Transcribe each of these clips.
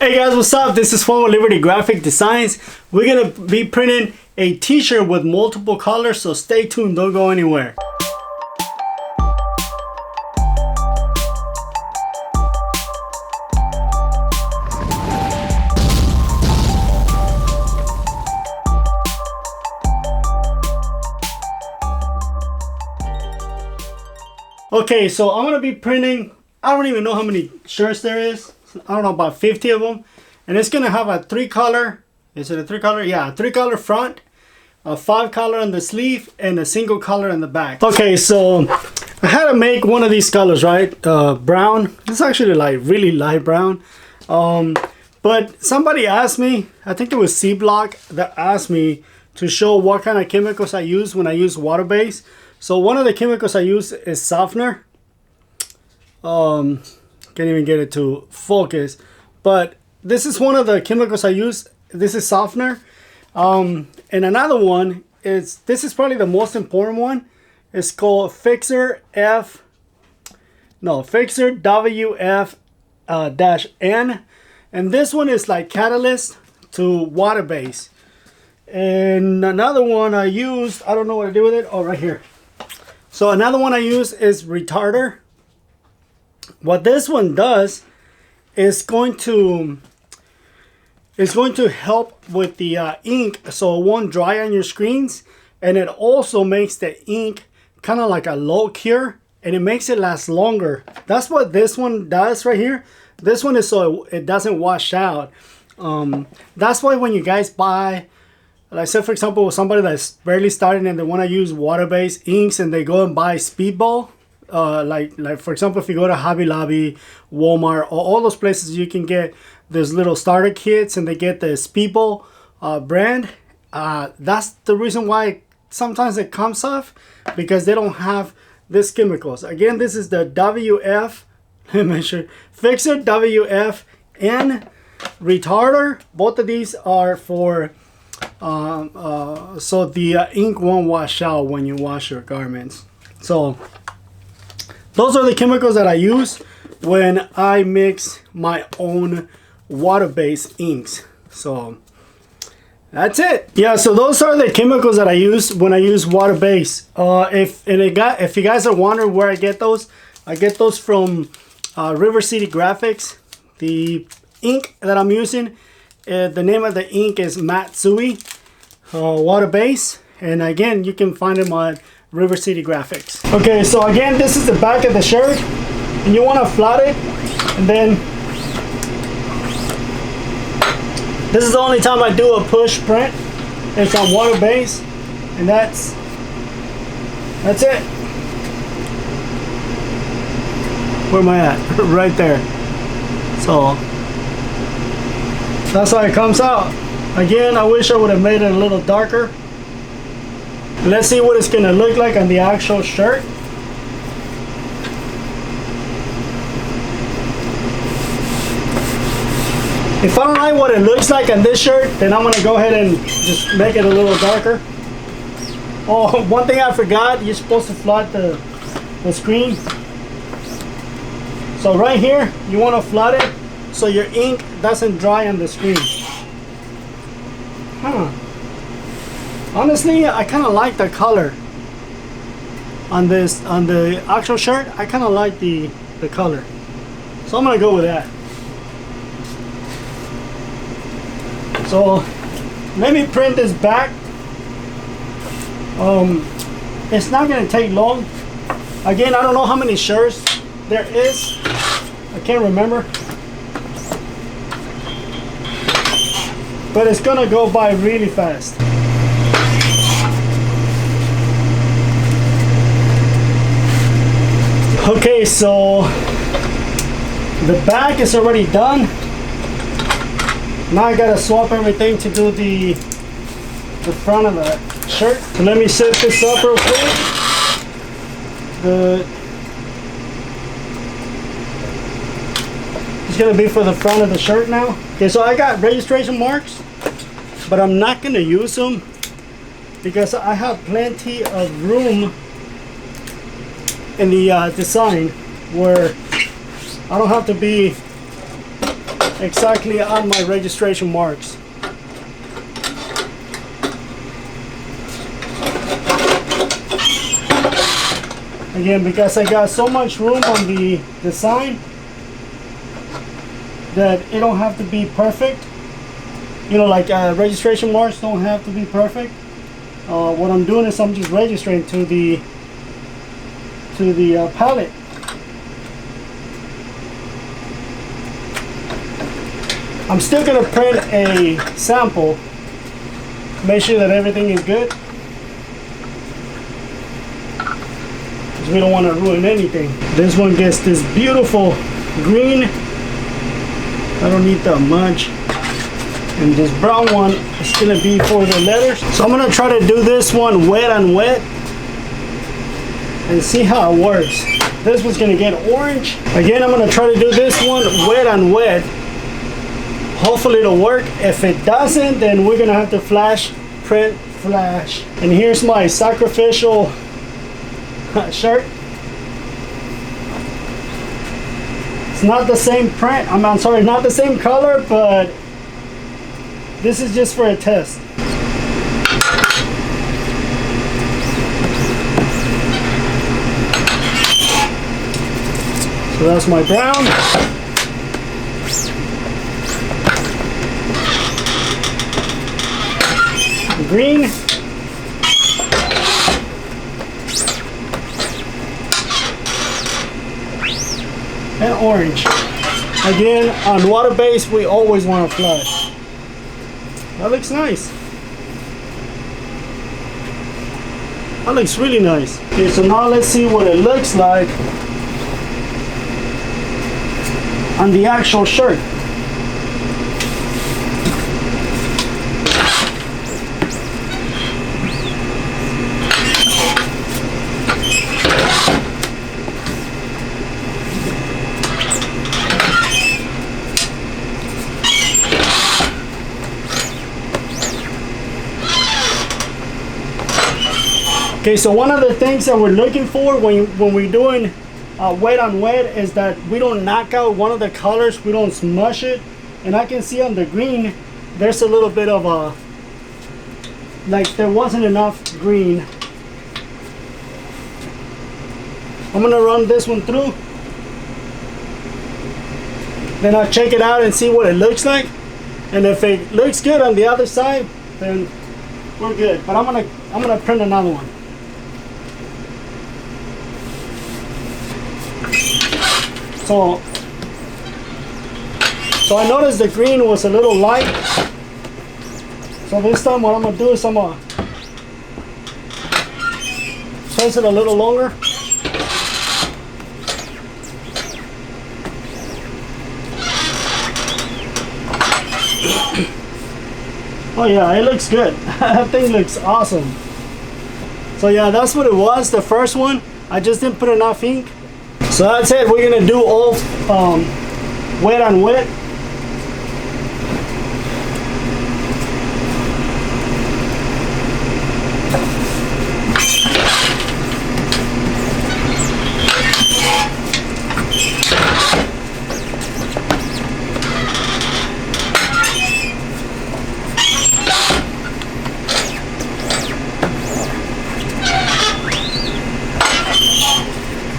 Hey guys, what's up? This is Juan with Liberty Graphic Designs. We're gonna be printing a t-shirt with multiple colors, so stay tuned, don't go anywhere. Okay, so I'm gonna be printing, I don't even know how many shirts there is. I don't know, about 50 of them. And it's gonna have a 3-color, is it a 3-color? Yeah, a 3-color front, a 5-color on the sleeve, and a single color in the back. Okay, so I had to make one of these colors, right? Brown. It's actually like really light brown. But somebody asked me, I think it was C-Block, that asked me to show what kind of chemicals I use when I use water-based. So one of the chemicals I use is softener. Can't even get it to focus, but this is one of the chemicals I use. This is softener. And another one is, this is probably the most important one. It's called Fixer WF -N. And this one is like catalyst to water base. And another one I used, I don't know what to do with it. Oh, right here. So another one I use is retarder. What this one does is going to help with the ink, so it won't dry on your screens, and it also makes the ink kind of like a low cure, and it makes it last longer. That's what this one does right here. This one is so it doesn't wash out. That's why when you guys buy, like say for example, somebody that's barely starting and they want to use water-based inks and they go and buy Speedball. Like for example, if you go to Hobby Lobby, Walmart, or all those places, you can get those little starter kits, and they get the Speedball brand. That's the reason why sometimes it comes off, because they don't have these chemicals. Again, this is the WF, let me make sure, Fixer WF and retarder. Both of these are for so the ink won't wash out when you wash your garments. So those are the chemicals that I use when I mix my own water-based inks. So that's it. Yeah, so those are the chemicals that I use when I use water-based. If you guys are wondering where I get those from River City Graphics. The ink that I'm using, the name of the ink is Matsui water-based, and again, you can find them on River City Graphics. Okay, so again, this is the back of the shirt, and you want to flat it, and then this is the only time I do a push print. It's on water base, and that's it. Where am I at? Right there. So that's how it comes out. Again, I wish I would have made it a little darker. Let's see what it's gonna look like on the actual shirt. If I don't like what it looks like on this shirt, then I'm gonna go ahead and just make it a little darker. Oh, one thing I forgot, you're supposed to flood the screen. So right here, you wanna flood it so your ink doesn't dry on the screen. Honestly, I kind of like the color on the actual shirt. I kind of like the color, so I'm gonna go with that. So let me print this back. It's not gonna take long. Again, I don't know how many shirts there is. I can't remember, but it's gonna go by really fast. Okay, so the back is already done. Now I gotta swap everything to do the front of the shirt. So let me set this up real quick. It's gonna be for the front of the shirt now. Okay, so I got registration marks, but I'm not gonna use them because I have plenty of room in the design where I don't have to be exactly on my registration marks. Again, because I got so much room on the design that it don't have to be perfect. You know, like registration marks don't have to be perfect. What I'm doing is I'm just registering to the palette. I'm still gonna print a sample, make sure that everything is good, because we don't want to ruin anything. This one gets this beautiful green. I don't need that much. And this brown one is gonna be for the letters. So I'm gonna try to do this one wet on wet and see how it works. This one's gonna get orange. Again, I'm gonna try to do this one wet on wet. Hopefully it'll work. If it doesn't, then we're gonna have to flash, print, flash. And here's my sacrificial shirt. It's not the same print. I'm sorry, not the same color, but this is just for a test. So that's my brown. Green. And orange. Again, on water base, we always want to flash. That looks nice. That looks really nice. Okay, so now let's see what it looks like on the actual shirt. Okay, so one of the things that we're looking for when we're doing wet on wet is that we don't knock out one of the colors, we don't smush it. And I can see on the green, there's a little bit of a, like there wasn't enough green. I'm gonna run this one through. Then I'll check it out and see what it looks like. And if it looks good on the other side, then we're good. But I'm gonna print another one. So I noticed the green was a little light. So this time what I'm gonna do is I'm gonna press it a little longer. Oh yeah, it looks good. That thing looks awesome. So yeah, that's what it was, the first one. I just didn't put enough ink. So that's it. We're gonna do all wet on wet.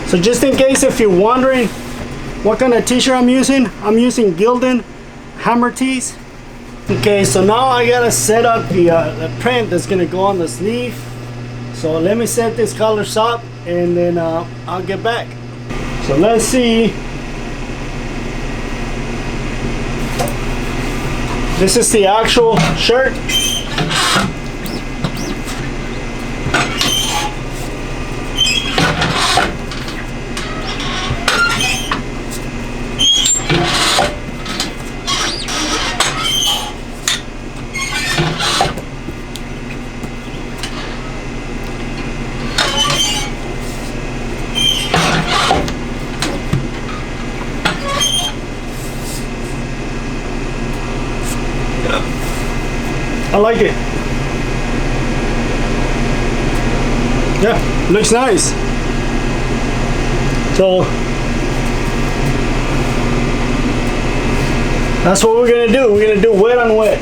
So just in case if you're wondering what kind of t-shirt I'm using Gildan hammer tees. Okay, so now I gotta set up the print that's gonna go on the sleeve. So let me set this colors up and then I'll get back. So let's see. This is the actual shirt. I like it. Yeah, looks nice. So That's what we're gonna do. We're gonna do wet on wet.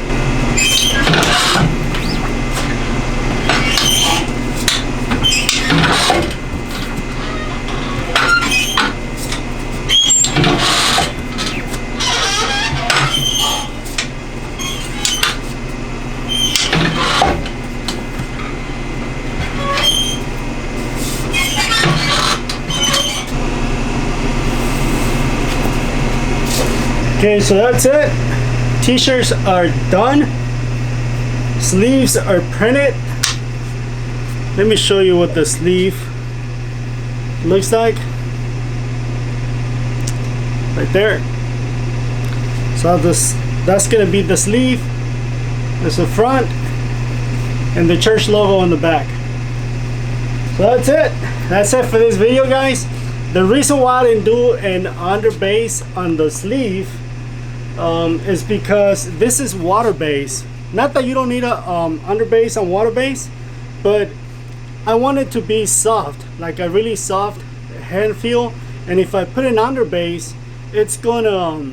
Okay, so that's it. T-shirts are done. Sleeves are printed. Let me show you what the sleeve looks like. Right there. So that's gonna be the sleeve. There's the front and the church logo on the back. So that's it. That's it for this video, guys. The reason why I didn't do an underbase on the sleeve is because this is water base. Not that you don't need a underbase on water base, but I want it to be soft, like a really soft hand feel. And if I put an underbase, it's gonna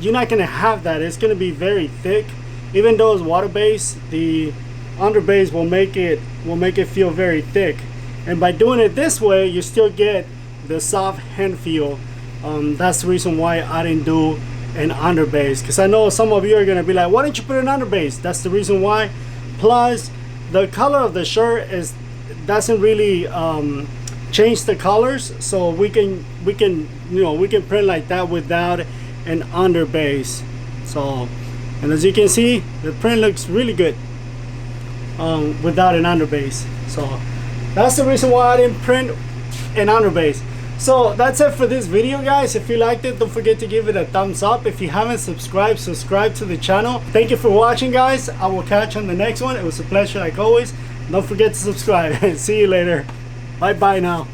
you're not gonna have that. It's gonna be very thick. Even though it's water base, the underbase will make it feel very thick. And by doing it this way, you still get the soft hand feel. That's the reason why I didn't do an underbase, because I know some of you are gonna be like, why didn't you put an underbase? That's the reason why. Plus the color of the shirt doesn't really change the colors, so we can print like that without an underbase. So, and as you can see, the print looks really good without an underbase. So that's the reason why I didn't print an underbase. So that's it for this video, guys. If you liked it, don't forget to give it a thumbs up. If you haven't subscribed, subscribe to the channel. Thank you for watching, guys. I will catch you on the next one. It was a pleasure like always. Don't forget to subscribe. See you later. Bye bye now.